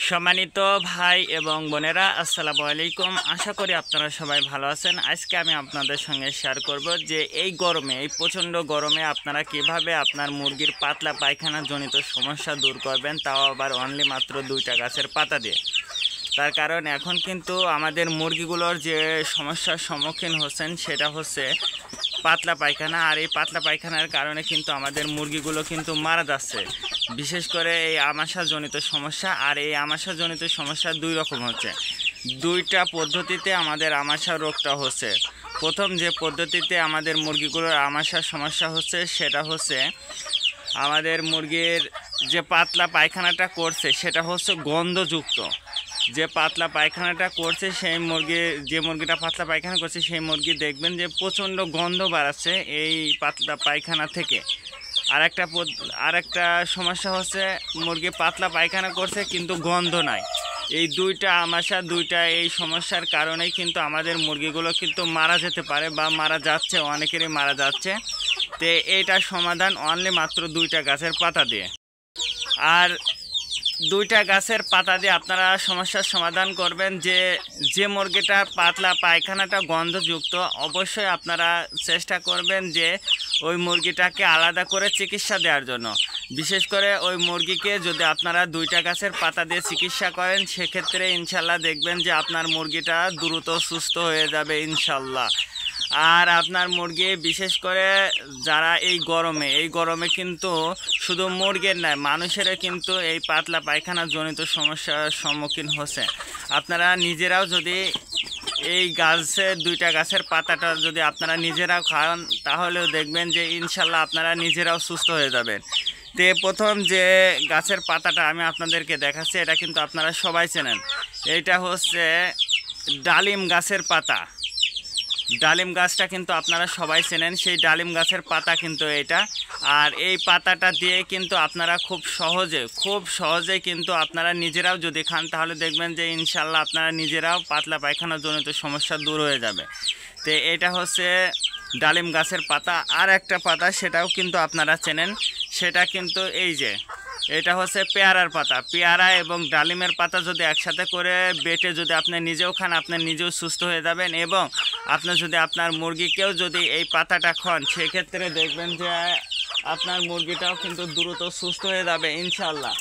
সম্মানিত ভাই এবং বোনেরা, আসসালামু আলাইকুম। আশা করি আপনারা সবাই ভালো আছেন। আজকে আমি আপনাদের সঙ্গে শেয়ার করব যে এই গরমে, এই প্রচণ্ড গরমে আপনারা কিভাবে আপনার মুরগির পাতলা পায়খানা জনিত সমস্যা দূর করবেন, তাও আবার অনলি মাত্র 2টা গাছের পাতা দিয়ে। তার কারণ এখন কিন্তু আমাদের মুরগিগুলোর যে সমস্যার সম্মুখীন হচ্ছেন সেটা হচ্ছে পাতলা পায়খানা। আর এই পাতলা পায়খানার কারণে কিন্তু আমাদের মুরগিগুলো কিন্তু মারা যাচ্ছে, বিশেষ করে এই আমাশাজনিত সমস্যা। আর এই আমাশাজনিত সমস্যা দুই রকম হচ্ছে, দুইটা পদ্ধতিতে আমাদের আমাশা রোগটা হচ্ছে। প্রথম যে পদ্ধতিতে আমাদের মুরগিগুলোর আমাশার সমস্যা হচ্ছে সেটা হচ্ছে আমাদের মুরগির যে পাতলা পায়খানাটা করছে সেটা হচ্ছে গন্ধযুক্ত। যে পাতলা পায়খানাটা করছে সেই যে মুরগিটা পাতলা পায়খানা করছে সেই মুরগি দেখবেন যে প্রচণ্ড গন্ধ বাড়াচ্ছে এই পাতলা পায়খানা থেকে। আরেকটা সমস্যা হচ্ছে মুরগি পাতলা পায়খানা করছে কিন্তু গন্ধ নাই। এই দুইটা এই সমস্যার কারণেই কিন্তু আমাদের মুরগিগুলো কিন্তু মারা যেতে পারে বা মারা যাচ্ছে, অনেকেরই মারা যাচ্ছে। তো এইটার সমাধান অনলি মাত্র 2টা গাছের পাতা দিয়ে। আর 2টা গাছের পাতা দিয়ে আপনারা সমস্যার সমাধান করবেন। যে মুরগিটার পাতলা পায়খানাটা গন্ধযুক্ত, অবশ্যই আপনারা চেষ্টা করবেন যে ওই মুরগিটাকে আলাদা করে চিকিৎসা দেওয়ার জন্য। বিশেষ করে ওই মুরগিকে যদি আপনারা 2টা গাছের পাতা দিয়ে চিকিৎসা করেন, সেক্ষেত্রে ইনশাল্লাহ দেখবেন যে আপনার মুরগিটা দ্রুত সুস্থ হয়ে যাবে ইনশাল্লাহ। আর আপনার মুরগি, বিশেষ করে যারা এই গরমে কিন্তু শুধু মুরগির নয়, মানুষেরা কিন্তু এই পাতলা পায়খানা জনিত সমস্যার সম্মুখীন হচ্ছে। আপনারা নিজেরাও যদি এই 2টা গাছের পাতাটা যদি আপনারা নিজেরাও খান, তাহলেও দেখবেন যে ইনশাল্লাহ আপনারা নিজেরাও সুস্থ হয়ে যাবেন। তো প্রথম যে গাছের পাতাটা আমি আপনাদেরকে দেখাচ্ছি, এটা কিন্তু আপনারা সবাই চেনেন। এইটা হচ্ছে ডালিম গাছের পাতা। ডালিম গাছটা কিন্তু আপনারা সবাই চেনেন, সেই ডালিম গাছের পাতা কিন্তু এটা। আর এই পাতাটা দিয়ে কিন্তু আপনারা খুব সহজে কিন্তু আপনারা নিজেরাও যদি খান, তাহলে দেখবেন যে ইনশাল্লাহ আপনারা নিজেরাও পাতলা পায়খানা জনিত সমস্যা দূর হয়ে যাবে। তো এটা হচ্ছে ডালিম গাছের পাতা। আর একটা পাতা, সেটাও কিন্তু আপনারা চেনেন, সেটা কিন্তু এটা হচ্ছে পেয়ারার পাতা। পেয়ারা এবং ডালিমের পাতা যদি একসাথে করে বেটে যদি আপনি নিজেও খান, আপনি নিজেও সুস্থ হয়ে যাবেন। এবং আপনি যদি আপনার মুরগিকেও যদি এই পাতাটা খান, সেক্ষেত্রে দেখবেন যে আপনার মুরগিটাও কিন্তু দ্রুত সুস্থ হয়ে যাবে ইনশাল্লাহ।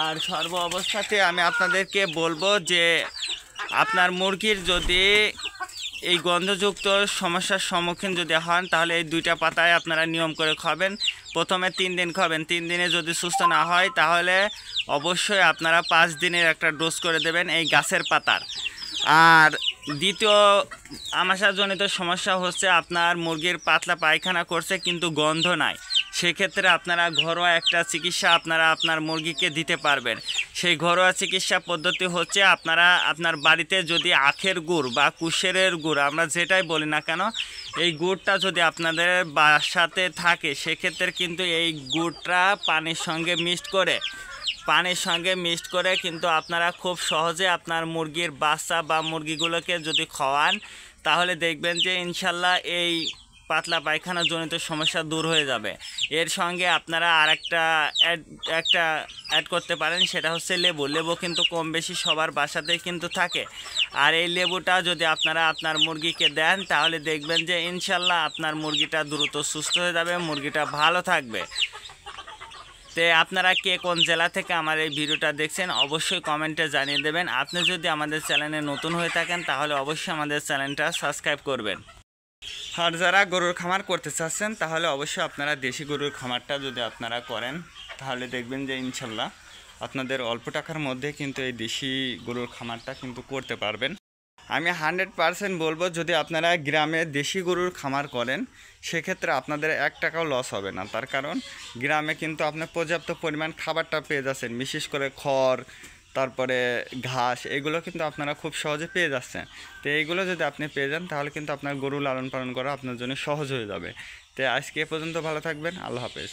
আর সর্ব অবস্থাতে আমি আপনাদেরকে বলবো যে আপনার মুরগির যদি এই গন্ধযুক্ত সমস্যার সম্মুখীন যদি হন, তাহলে এই 2টা পাতায় আপনারা নিয়ম করে খাবেন। প্রথমে 3 দিন খাবেন, 3 দিনে যদি সুস্থ না হয় তাহলে অবশ্যই আপনারা 5 দিনের একটা ডোজ করে দেবেন এই গাছের পাতার। আর দ্বিতীয় আমাশাজনিত সমস্যা হচ্ছে আপনার মুরগির পাতলা পায়খানা করছে কিন্তু গন্ধ নাই, সেক্ষেত্রে আপনারা ঘরোয়া একটা চিকিৎসা আপনার মুরগিকে দিতে পারবেন। সেই ঘরোয়া চিকিৎসা পদ্ধতি হচ্ছে আপনারা আপনার বাড়িতে যদি আখের গুড় বা কুশেরের গুড়, আমরা যেটাই বলি না কেন, এই গুড়টা যদি আপনাদের বাসাতে থাকে, সেক্ষেত্রে কিন্তু এই গুড়টা পানির সঙ্গে মিক্সড করে কিন্তু আপনারা খুব সহজে আপনার মুরগির বাচ্চা বা মুরগিগুলোকে যদি খাওয়ান, তাহলে দেখবেন যে ইনশাল্লাহ এই পাতলা পায়খানা জনিত সমস্যা দূর হয়ে যাবে। এর সঙ্গে আপনারা আরেকটা অ্যাড করতে পারেন, সেটা হচ্ছে লেবু কিন্তু কম বেশি সবার বাসাতেই কিন্তু থাকে। আর এই লেবুটা যদি আপনারা আপনার মুরগিকে দেন, তাহলে দেখবেন যে ইনশাল্লাহ আপনার মুরগিটা দ্রুত সুস্থ হয়ে যাবে, মুরগিটা ভালো থাকবে। তো আপনারা কে কোন জেলা থেকে আমার এই ভিডিওটা দেখছেন, অবশ্যই কমেন্টে জানিয়ে দেবেন। আপনি যদি আমাদের চ্যানেলে নতুন হয়ে থাকেন, তাহলে অবশ্যই আমাদের চ্যানেলটা সাবস্ক্রাইব করবেন। আর যারা গরুর খামার করতে চাচ্ছেন, তাহলে অবশ্যই আপনারা দেশি গরুর খামারটা যদি আপনারা করেন, তাহলে দেখবেন যে ইনশাল্লাহ আপনাদের অল্প টাকার মধ্যে কিন্তু এই দেশি গরুর খামারটা কিন্তু করতে পারবেন। আমি 100% বলবো, যদি আপনারা গ্রামে দেশি গরুর খামার করেন, সেক্ষেত্রে আপনাদের 1 টাকাও লস হবে না। তার কারণ গ্রামে কিন্তু আপনি পর্যাপ্ত পরিমাণ খাবারটা পেয়ে যাচ্ছেন, বিশেষ করে খড়, তারপরে ঘাস, এগুলো কিন্তু আপনারা খুব সহজে পেয়ে যাচ্ছেন। তো এইগুলো যদি আপনি পেয়ে যান, তাহলে কিন্তু আপনার গরু লালন পালন করা আপনার জন্য সহজ হয়ে যাবে। তো আজকে এ পর্যন্ত, ভালো থাকবেন, আল্লাহ হাফেজ।